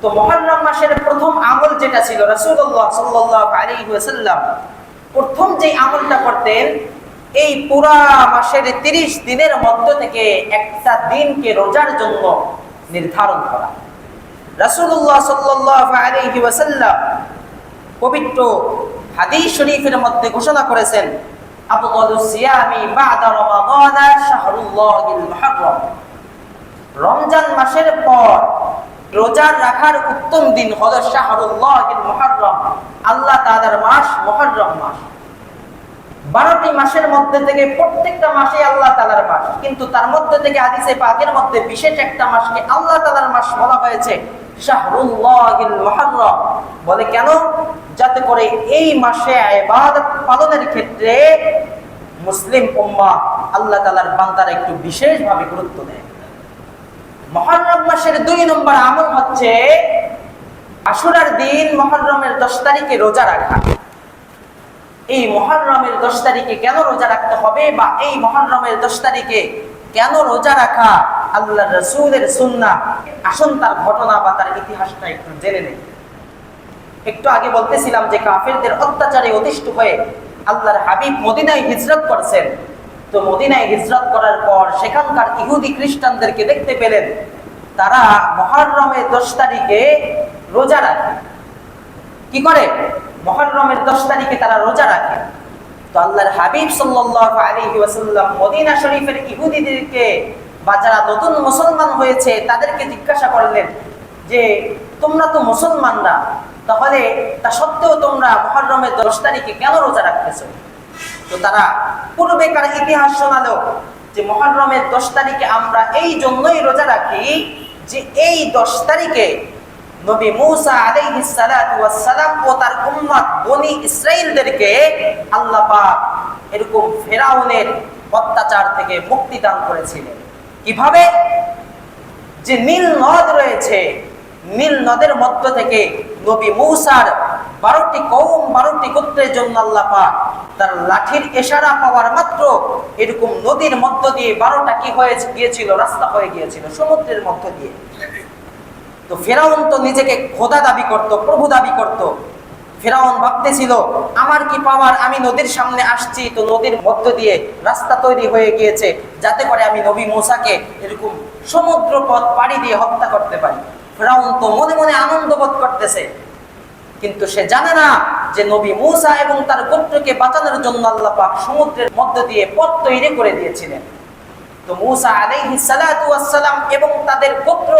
তো মুহররম মাসের প্রথম আমল যেটা ছিল, রাসূলুল্লাহ সাল্লাল্লাহু আলাইহি ওয়াসাল্লাম প্রথম যে আমলটা করতেন, এই পুরা মাসের 30 দিনের মধ্য থেকে একটা দিনকে রোজার জন্য নির্ধারণ করা। রাসূলুল্লাহ সাল্লাল্লাহু আলাইহি ওয়াসাল্লাম পবিত্র হাদিস শরীফের মধ্যে ঘোষণা করেছেন, আফদালুস সিয়ামি বা'দা রমাদান শাহরুল্লাহিল মুহররম। রমজান মাসের পর রোজা রাখার উত্তম দিন হলো শাহরুল্লাহিল মুহররম, আল্লাহ তাআলার মাস মুহররম মাস। 12টি মাসের মধ্যে থেকে প্রত্যেকটা মাসে আল্লাহ তাআলার মাস, কিন্তু তার মধ্যে থেকে হাদিসে পাকের মধ্যে বিশেষ একটা মাসকে আল্লাহ তাআলার মাস বলা হয়েছে শাহরুল্লাহিল মুহররম। বলে কেন? যাতে করে এই মাসে ইবাদত পালনের ক্ষেত্রে মুসলিম উম্মাহ আল্লাহ তাআলার বান্দারা একটু বিশেষভাবে গুরুত্ব দেয়। মুহররম মাসের 2 নম্বর আমল হচ্ছে আশুরার দিন মুহররমের 10 তারিখে রোজা রাখা। এই মুহররমের 10 তারিখে কেন রোজা রাখতে হবে, বা এই মুহররমের 10 তারিখে কেন রোজা রাখা আল্লাহর রাসূলের সুন্নাহ, আসুন তার ঘটনা বা তার ইতিহাসটা একটু জেনে নেই। একটু আগে বলতেছিলাম যে কাফেরদের অত্যাচারে অতিষ্ঠ হয়ে আল্লাহর হাবিব মদিনায় হিজরত করেছেন। তো মদিনায় হিজরত করার পর সেখানকার ইহুদি খ্রিস্টানদেরকে দেখতে পেলেন তারা মুহররমের 10 তারিখে রোজা রাখে। কি করে? মুহররমের 10 তারিখে তারা রোজা রাখে। তো আল্লাহর হাবিব সাল্লাল্লাহু আলাইহি ওয়াসাল্লাম মদিনা শরীফের ইহুদিদেরকে বা যারা নতুন মুসলমান হয়েছে তাদেরকে জিজ্ঞাসা করলেন যে তোমরা তো মুসলমানরা, তাহলে তা সত্ত্বেও তোমরা মুহররমের 10 তারিখে কেন রোজা রাখতেছো? তো তারা পূর্বেকার ইতিহাস শোনালো যে মুহররমের 10 তারিখে আমরা এই জন্যই রোজা রাখি যে এই 10 তারিখে নবী মুসা আলাইহিস সালাতু ওয়াস সালাম ও তার উম্মত বনি ইসরাইলদেরকে আল্লাহ পাক এরকম ফেরাউনের অত্যাচার থেকে মুক্তি দান করেছিলেন। কিভাবে? যে নীল নদ রয়েছে, নীল নদের মধ্য থেকে নবী মুসার 12টি কওম 12টি গোত্রের জন্য আল্লাহ পাক তার লাঠির ইশারা পাওয়ার মাত্র এরকম নদীর মধ্য দিয়ে 12টা কি হয়ে গিয়েছিল, রাস্তা হয়ে গিয়েছিল সমুদ্রের মধ্য দিয়ে। তো ফেরাউন তো নিজেকে খোদা দাবি করত, প্রভু দাবি করত। ফেরাউন ভাবতেছিল আমার কি পাওয়ার, আমি নদীর সামনে আসছি, তো নদীর মধ্য দিয়ে রাস্তা তৈরি হয়ে গিয়েছে যাতে করে আমি নবী মুসাকে এরকম সমুদ্র পথ পাড়ি দিয়ে হত্যা করতে পারি। ফেরাউন তো মনে মনে আনন্দ বোধ করতেছে, কিন্তু সে জানে না যে নবী মুসা এবং তার গোত্রকে বাঁচানোর জন্য আল্লাহ পাক সমুদ্রের মধ্য দিয়ে পথ তৈরি করে দিয়েছিলেন। তো মুসা আলাইহিস সালাতু ওয়াস সালাম এবং তাদের গোত্র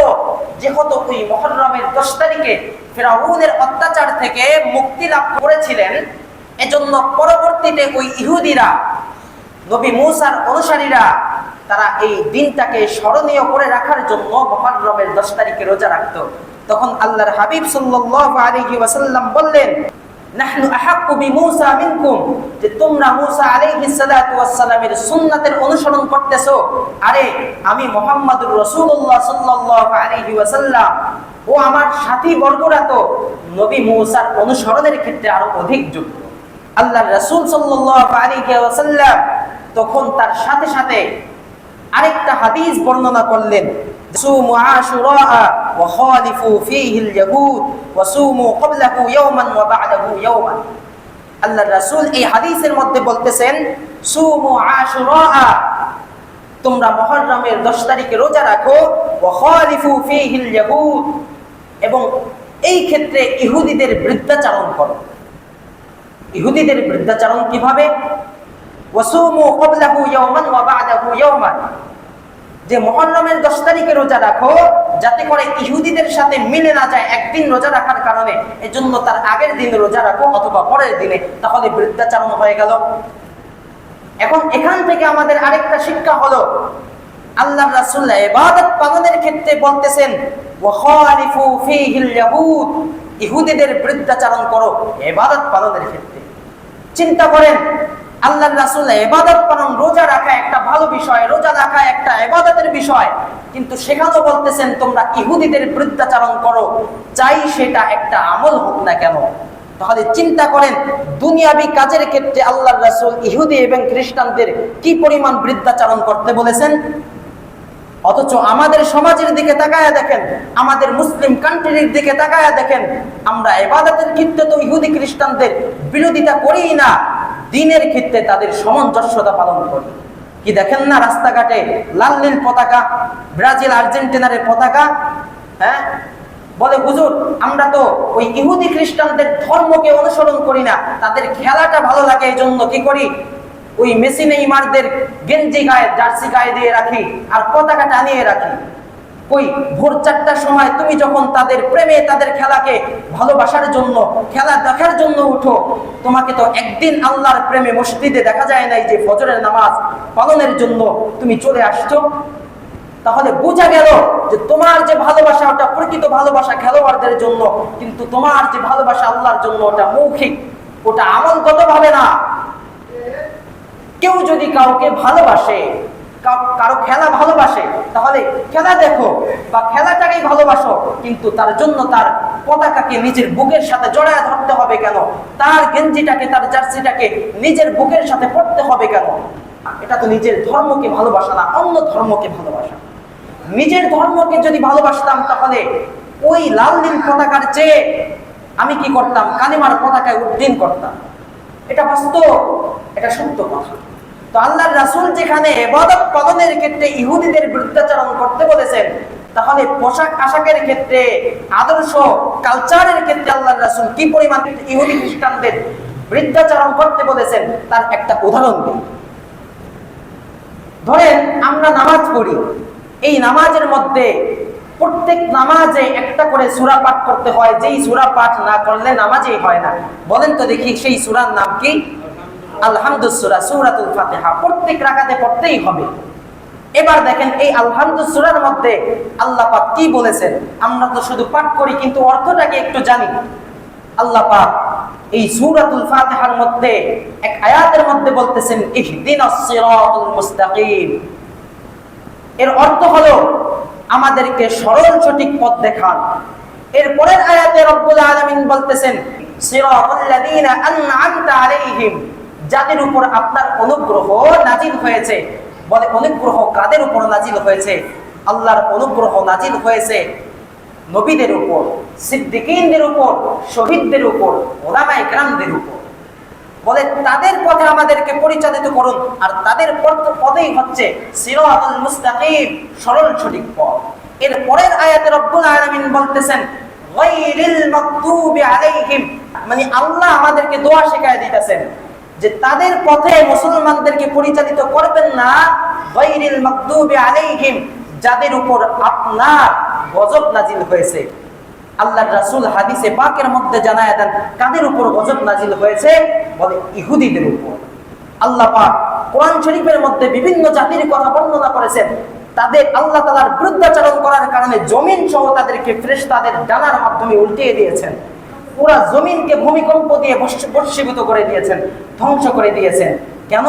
যেহেতু ওই মুহররমের 10 তারিখে ফিরআউনের অত্যাচার থেকে মুক্তি লাভ করেছিলেন, এজন্য পরবর্তীতে ওই ইহুদিরা, নবী মুসার অনুসারীরা, তারা এই দিনটাকে স্মরণীয় করে রাখার জন্য মুহররমের 10 তারিখে রোজা রাখত। তখন আল্লাহর হাবিব সাল্লাল্লাহু আলাইহি ওয়াসাল্লাম বললেন, নাহনু আহাক্কু বিমূসা মিনকুম, যে তোমরা মুসা আলাইহিস সালাতু ওয়াস সালামের সুন্নাতের অনুসরণ করতেছো। আরে আমি মুহাম্মদুর রাসূলুল্লাহ সাল্লাল্লাহু আলাইহি ওয়াসাল্লাম ও আমার সাথী বর্গরা তো নবী মুসার অনুসরণের ক্ষেত্রে আরো অধিক যোগ্য। আল্লাহর রাসূল সাল্লাল্লাহু আলাইহি ওয়াসাল্লাম তখন তার সাথে সাথে আরেকটা হাদিস বর্ণনা করলেন, সুমু আশুরা ওয়া খালিফু ফীহি আল-ইয়াহুদ ওয়া সুমু ক্বাবলাহু ইয়াওমান ওয়া বা'দাহু ইয়াওমান। আল্লাহর রাসূল এই হাদিসের মধ্যে বলতেছেন, সুমু আশুরা, তোমরা মুহররমের 10 তারিখে রোজা রাখো, ওয়া খালিফু ফীহি আল-ইয়াহুদ, এবং এই ক্ষেত্রে ইহুদিদের বিরুদ্ধাচরণ করো। ইহুদিদের বিরুদ্ধাচরণ কিভাবে? ওয়া সুমু ক্বাবলাহু ইয়াওমান ওয়া বা'দাহু ইয়াওমান, যে মুহররমের 10 তারিখে রোজা রাখো যাতে করে ইহুদিদের সাথে মিলে না যায় একদিন রোজা রাখার কারণে, এজন্য তার আগের দিন রোজা রাখো অথবা পরের দিনে, তাহলে বিরুদ্ধাচরণ হয়ে গেল। এখন এখান থেকে আমাদের আরেকটা শিক্ষা হলো, আল্লাহর রাসূল ইবাদত পালনের ক্ষেত্রে বলতেছেন ওয়া খালিফু ফীহিল ইয়াহুদ, ইহুদিদের বিরুদ্ধাচরণ করো ইবাদত পালনের ক্ষেত্রে। চিন্তা করেন, আল্লাহর রাসূল ইবাদত পালন, রোজা রাখা একটা ভালো বিষয়, রোজা রাখা একটা ইবাদতের বিষয়, কিন্তু সেখানেও বলতেছেন তোমরা ইহুদিদের বিরুদ্ধাচরণ করো, চাই সেটা একটা আমল হোক না কেন। তাহলে চিন্তা করেন, দুনিয়াবি কাজের ক্ষেত্রে আল্লাহর রাসূল ইহুদি এবং খ্রিস্টানদের কি পরিমাণ বিরুদ্ধাচরণ করতে বলেছেন। অথচ আমাদের সমাজের দিকে তাকায়া দেখেন, আমাদের মুসলিম কান্ট্রির দিকে তাকায়া দেখেন, আমরা ইবাদতের ক্ষেত্রে তো ইহুদি খ্রিস্টানদের বিরোধিতা করি না, দ্বীনের ক্ষেত্রে তাদের সামঞ্জস্যতা পালন করি। কি দেখেন না রাস্তাঘাটে লাল নীল পতাকা, ব্রাজিল আর্জেন্টিনার পতাকা, হ্যাঁ, বলে হুজুর আমরা তো ওই ইহুদি খ্রিস্টানদের ধর্মকে অনুসরণ করি না, তাদের খেলাটা ভালো লাগে এই জন্য কি করি, ওই মেসি নেইমারদের গেঞ্জি গায়ে জার্সি গায়ে দিয়ে রাখি আর পতাকা টানিয়ে রাখি। কই ভোর 4টার সময় তুমি যখন তাদের প্রেমে তাদের খেলাকে ভালোবাসার জন্য খেলা দেখার জন্য উঠো, তোমাকে তো একদিন আল্লাহর প্রেমে মসজিদে দেখা যায় নাই যে ফজরের নামাজ পালনের জন্য তুমি চলে আসছো। তাহলে বোঝা গেল যে তোমার যে ভালোবাসা ওটা প্রকৃত ভালোবাসা খেলোয়াড়দের জন্য, কিন্তু তোমার যে ভালোবাসা আল্লাহর জন্য ওটা মৌখিক, ওটা আমলগত ভাবে না। কেউ যদি কাউকে ভালোবাসে, কারো খেলা ভালোবাসে, তাহলে খেলা দেখো বা খেলাটাকেই ভালোবাসো, কিন্তু তার জন্য তার পতাকাকে নিজের বুকের সাথে জড়ায় ধরতে হবে কেন? তার গেঞ্জিটাকে তার জার্সিটাকে নিজের বুকের সাথে পড়তে হবে কেন? এটা তো নিজের ধর্মকে ভালোবাসা না, অন্য ধর্মকে ভালোবাসা। নিজের ধর্মকে যদি ভালোবাসতাম তাহলে ওই লাল নীল পতাকার চেয়ে আমি কি করতাম, কালিমার পতাকায় উড্ডীন করতাম। এটা বাস্তব, এটা সত্য কথা। তো আল্লাহর রাসূল যেখানে ইবাদত পালনের ক্ষেত্রে ইহুদিদের বিরুদ্ধাচরণ করতে বলেছেন, তাহলে পোশাক আশাকের ক্ষেত্রে, আদর্শ কালচারের ক্ষেত্রে আল্লাহর রাসূল কি পরিমাণ ইহুদি খ্রিস্টানদের বিরুদ্ধাচরণ করতে বলেছেন তার একটা উদাহরণ দিই। ধরেন আমরা নামাজ পড়ি, এই নামাজের মধ্যে প্রত্যেক নামাজে একটা করে সূরা পাঠ করতে হয়, যেই সূরা পাঠ না করলে নামাজই হয় না। বলেন তো দেখি সেই সূরার নাম কি? আলহামদুস সূরা, সূরাতুল ফাতিহা। প্রত্যেক রাকাতে পড়তেই হবে। এবার দেখেন এই আলহামদুস সূরার মধ্যে আল্লাহ পাক কি বলেছেন? আমরা তো শুধু পাঠ করি কিন্তু অর্থটাকে একটু জানি। আল্লাহ পাক এই সূরাতুল ফাতিহার মধ্যে এক আয়াতের মধ্যে বলতেছেন ইহদিনাস সিরাতুল মুস্তাকিম। এর অর্থ হলো আমাদেরকে সরল সঠিক পথ দেখান। এর পরের আয়াতে রব্বুল আলামিন বলতেছেন সিরাতাল লাযিনা আন'আমতা আলাইহিম, যাদের উপর আপনার অনুগ্রহ নাজিল হয়েছে। বলে অনুগ্রহ কাদের উপর নাজিল হয়েছে? আল্লাহর অনুগ্রহ নাজিল হয়েছে নবীদের উপর, সিদ্দিকীনদের উপর, শহীদদের উপর, উলামায়ে কেরামদের উপর। বলে তাদের পথে আমাদেরকে পরিচালিত করুন, আর তাদের পথেই হচ্ছে সিরাতুল মুস্তাকিম, সরল সঠিক পথ। এর পরের আয়াতে রব্বুল আলামিন বলতেছেন গায়রিল মাগদুবি আলাইহিম, মানে আল্লাহ আমাদেরকে দোয়া শেখায় দিতেছেন যে তাদের পথে মুসলমানদেরকে পরিচালিত করবেন না, গায়রিল মাগদুবি আলাইহিম, যাদের উপর আপনার গজব নাজিল হয়েছে। আল্লাহর রাসূল হাদিসে পাকের মধ্যে জানায় দেন কাদের উপর গজব নাজিল হয়েছে? বলে ইহুদিদের উপর। আল্লাহ পাক কোরআন শরীফের মধ্যে বিভিন্ন জাতির কথা বর্ণনা করেছেন, তাদের আল্লাহ তাআলার বিরুদ্ধাচরণ করার কারণে জমিন সহ তাদেরকে ফেরেশতাদের ডানার মাধ্যমে উল্টিয়ে দিয়েছেন। পুরা জমিনকে ভূমিকম্প দিয়ে ভস্মীভূত করে দিয়েছেন, ধ্বংস করে দিয়েছেন। কেন?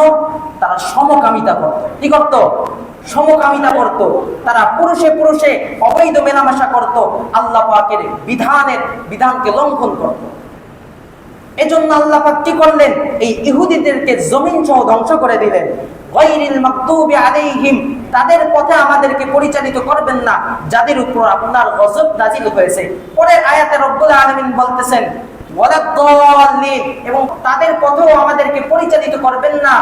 তারা সমকামিতা করত। কি করত? সমকামিতা করত। তারা পুরুষে পুরুষে অবৈধ মেলামেশা করত, আল্লাহ পাকের বিধানকে লঙ্ঘন করত। এজন্য আল্লাহ পাক কি করলেন? এই ইহুদিদেরকে জমিন সহ ধ্বংস করে দিলেন। গায়রিল মাগদুবি আলাইহিম, তাদের পথে আমাদেরকে পরিচালিত করবেন না, যাদের উপর আপনার গজব নাজিল হয়েছে। পরের আয়াতে রব্বুল আলামিন বলতেছেন ওয়ালাদ-দাল্লিন, এবং তাদের পথেও আমাদেরকে পরিচালিত করবেন না,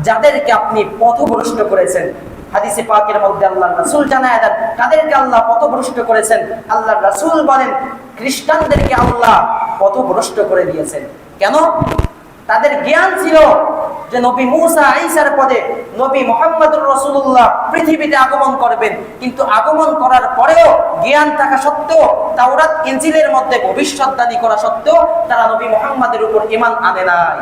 যাদেরকে আপনি পথভ্রষ্ট করেছেন। হাদিসে পাকের মধ্যে আল্লাহর রাসূল জানায় দেন কাদেরকে আল্লাহ পথভ্রষ্ট করেছেন। আল্লাহর রাসূল বলেন খ্রিস্টানদেরকে আল্লাহ পথভ্রষ্ট করে দিয়েছেন। কেন? তাদের জ্ঞান ছিল যে নবী মুসা ঈসার পদে নবী মুহাম্মদুর রাসূলুল্লাহ পৃথিবীতে আগমন করবেন, কিন্তু আগমন করার পরেও জ্ঞান থাকা সত্ত্বেও, তাওরাত ইনজিলের মধ্যে ভবিষ্যৎবাণী করা সত্ত্বেও তারা নবী মুহাম্মাদের উপর ঈমান আনে নাই।